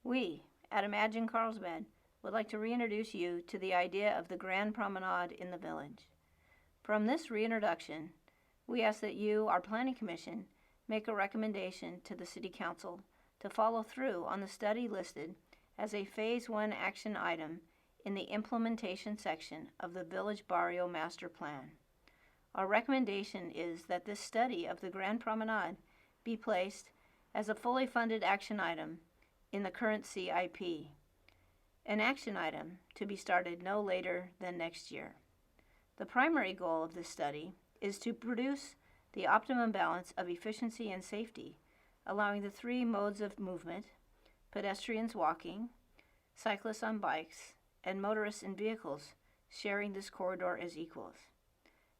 We, at Imagine Carlsbad, would like to reintroduce you to the idea of the Grand Promenade in the village. From this reintroduction, we ask that you, our Planning Commission, make a recommendation to the City Council to follow through on the study listed as a Phase 1 action item in the implementation section of the Village Barrio Master Plan. Our recommendation is that this study of the Grand Promenade be placed as a fully funded action item in the current CIP, an action item to be started no later than next year. The primary goal of this study is to produce the optimum balance of efficiency and safety, allowing the three modes of movement, pedestrians walking, cyclists on bikes, and motorists in vehicles, sharing this corridor as equals.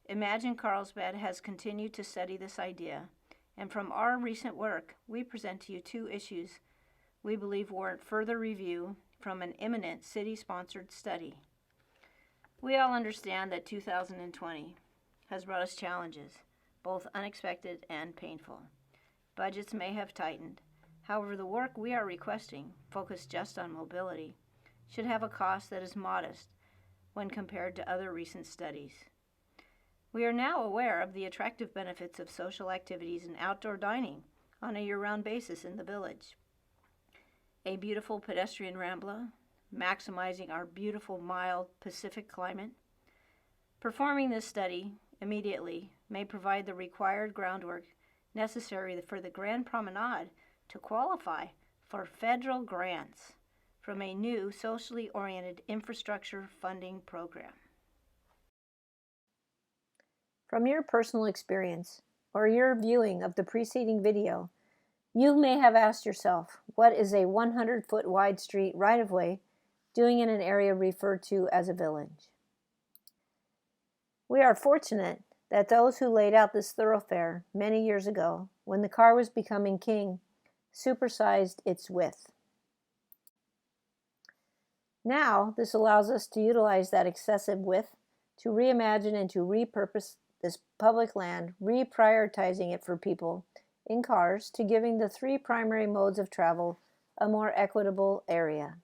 Imagine Carlsbad has continued to study this idea, and from our recent work, we present to you two issues we believe warrant further review from an imminent city-sponsored study. We all understand that 2020 has brought us challenges, both unexpected and painful. Budgets may have tightened. However, the work we are requesting, focused just on mobility, should have a cost that is modest when compared to other recent studies. We are now aware of the attractive benefits of social activities and outdoor dining on a year-round basis in the village. A beautiful pedestrian rambla, maximizing our beautiful, mild Pacific climate. Performing this study immediately may provide the required groundwork necessary for the Grand Promenade to qualify for federal grants from a new socially oriented infrastructure funding program. From your personal experience or your viewing of the preceding video, you may have asked yourself, what is a 100-foot wide street right-of-way doing in an area referred to as a village? We are fortunate that those who laid out this thoroughfare many years ago, when the car was becoming king, supersized its width. Now, this allows us to utilize that excessive width to reimagine and to repurpose this public land, reprioritizing it for people in cars to giving the three primary modes of travel a more equitable area.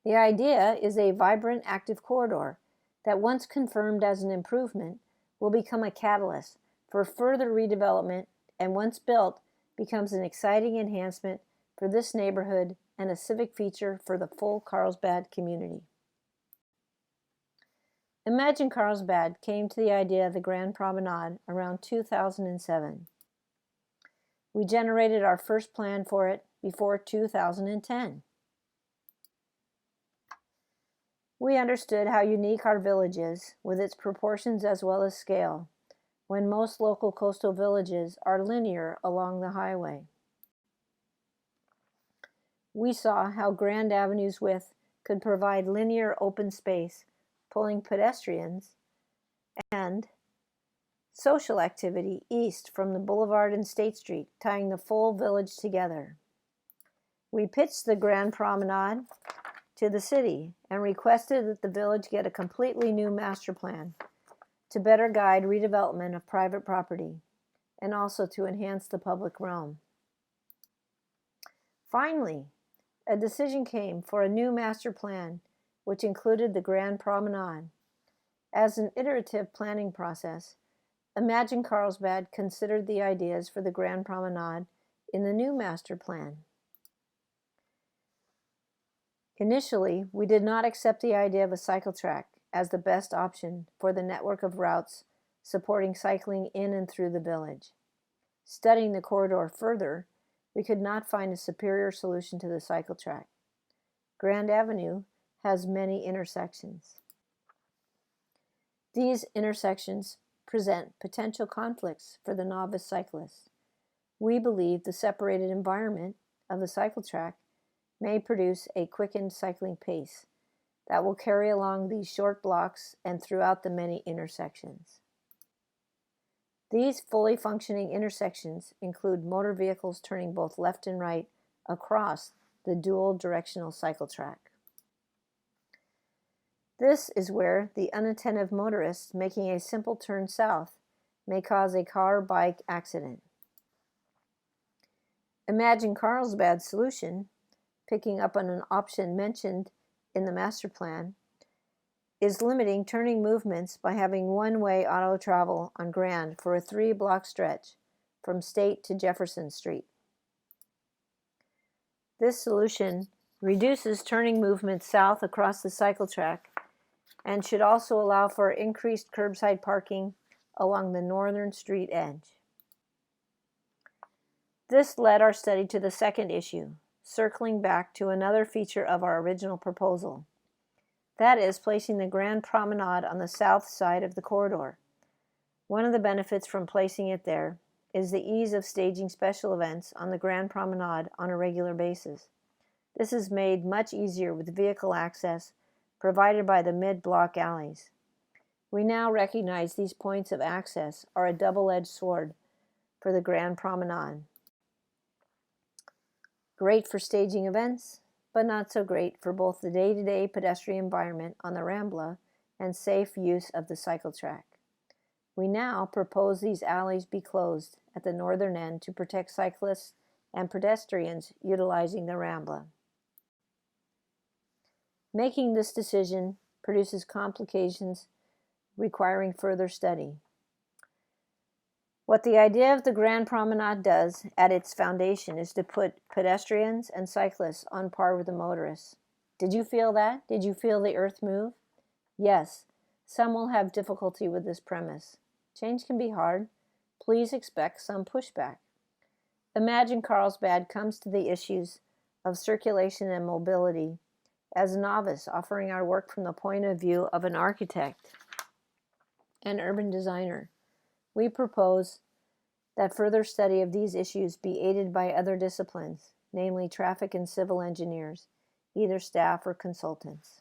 The idea is a vibrant, active corridor that, once confirmed as an improvement, will become a catalyst for further redevelopment and, once built, becomes an exciting enhancement for this neighborhood and a civic feature for the full Carlsbad community. Imagine Carlsbad came to the idea of the Grand Promenade around 2007. We generated our first plan for it before 2010. We understood how unique our village is, with its proportions as well as scale, when most local coastal villages are linear along the highway. We saw how Grand Avenue's width could provide linear open space, pulling pedestrians and social activity east from the boulevard and State Street, tying the full village together. We pitched the Grand Promenade to the city and requested that the village get a completely new master plan to better guide redevelopment of private property and also to enhance the public realm. Finally, a decision came for a new master plan which included the Grand Promenade. As an iterative planning process, Imagine Carlsbad considered the ideas for the Grand Promenade in the new master plan. Initially, we did not accept the idea of a cycle track as the best option for the network of routes supporting cycling in and through the village. Studying the corridor further, we could not find a superior solution to the cycle track. Grand Avenue has many intersections. These intersections present potential conflicts for the novice cyclist. We believe the separated environment of the cycle track may produce a quickened cycling pace that will carry along these short blocks and throughout the many intersections. These fully functioning intersections include motor vehicles turning both left and right across the dual directional cycle track. This is where the unattentive motorist making a simple turn south may cause a car-bike accident. Imagine Carlsbad's solution, picking up on an option mentioned in the master plan, is limiting turning movements by having one-way auto travel on Grand for a 3-block stretch from State to Jefferson Street. This solution reduces turning movements south across the cycle track and should also allow for increased curbside parking along the northern street edge. This led our study to the second issue, circling back to another feature of our original proposal. That is, placing the Grand Promenade on the south side of the corridor. One of the benefits from placing it there is the ease of staging special events on the Grand Promenade on a regular basis. This is made much easier with vehicle access provided by the mid-block alleys. We now recognize these points of access are a double-edged sword for the Grand Promenade. Great for staging events, but not so great for both the day-to-day pedestrian environment on the Rambla and safe use of the cycle track. We now propose these alleys be closed at the northern end to protect cyclists and pedestrians utilizing the Rambla. Making this decision produces complications requiring further study. What the idea of the Grand Promenade does at its foundation is to put pedestrians and cyclists on par with the motorists. Did you feel that? Did you feel the earth move? Yes, some will have difficulty with this premise. Change can be hard. Please expect some pushback. Imagine Carlsbad comes to the issues of circulation and mobility as a novice, offering our work from the point of view of an architect and urban designer. We propose that further study of these issues be aided by other disciplines, namely traffic and civil engineers, either staff or consultants.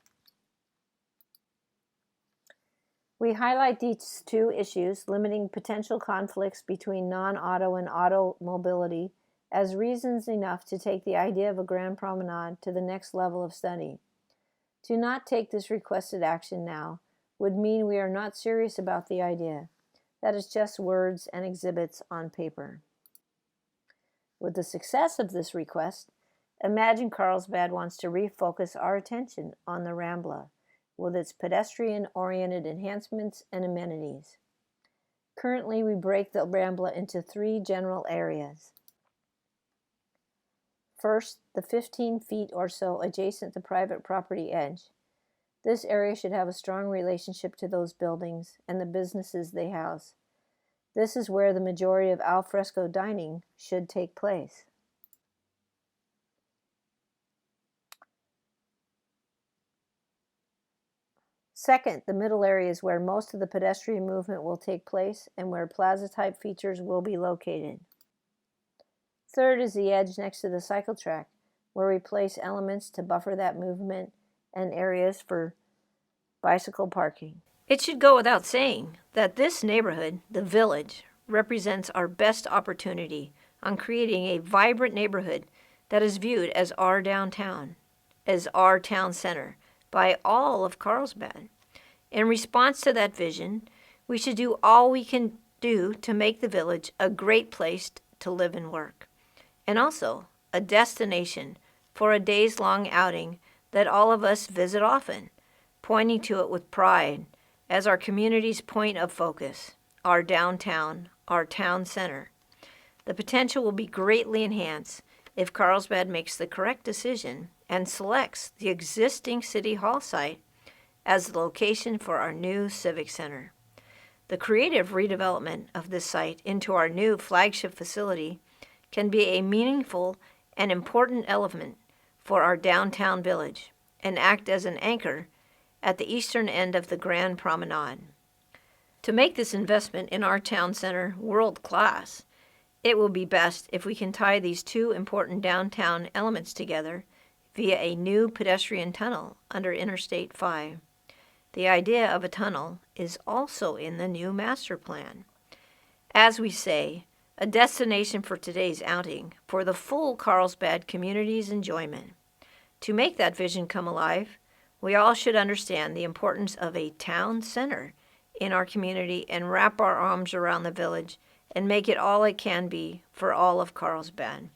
We highlight these two issues, limiting potential conflicts between non-auto and auto mobility, as reasons enough to take the idea of a Grand Promenade to the next level of study. To not take this requested action now would mean we are not serious about the idea. That is just words and exhibits on paper. With the success of this request, Imagine Carlsbad wants to refocus our attention on the Rambla with its pedestrian-oriented enhancements and amenities. Currently, we break the Rambla into 3 general areas. First, the 15 feet or so adjacent to private property edge. This area should have a strong relationship to those buildings and the businesses they house. This is where the majority of al fresco dining should take place. Second, the middle area is where most of the pedestrian movement will take place and where plaza-type features will be located. Third is the edge next to the cycle track, where we place elements to buffer that movement and areas for bicycle parking. It should go without saying that this neighborhood, the Village, represents our best opportunity on creating a vibrant neighborhood that is viewed as our downtown, as our town center, by all of Carlsbad. In response to that vision, we should do all we can do to make the Village a great place to live and work, and also a destination for a days-long outing that all of us visit often, pointing to it with pride as our community's point of focus, our downtown, our town center. The potential will be greatly enhanced if Carlsbad makes the correct decision and selects the existing City Hall site as the location for our new Civic Center. The creative redevelopment of this site into our new flagship facility can be a meaningful and important element for our downtown Village and act as an anchor at the eastern end of the Grand Promenade. To make this investment in our town center world-class, it will be best if we can tie these 2 important downtown elements together via a new pedestrian tunnel under Interstate 5. The idea of a tunnel is also in the new master plan. As we say, a destination for today's outing for the full Carlsbad community's enjoyment. To make that vision come alive, we all should understand the importance of a town center in our community and wrap our arms around the Village and make it all it can be for all of Carlsbad.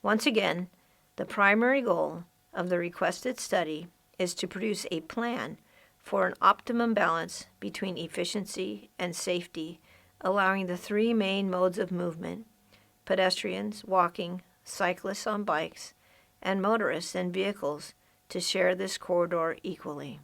Once again, the primary goal of the requested study is to produce a plan for an optimum balance between efficiency and safety, allowing the three main modes of movement, pedestrians walking, cyclists on bikes, and motorists and vehicles, to share this corridor equally.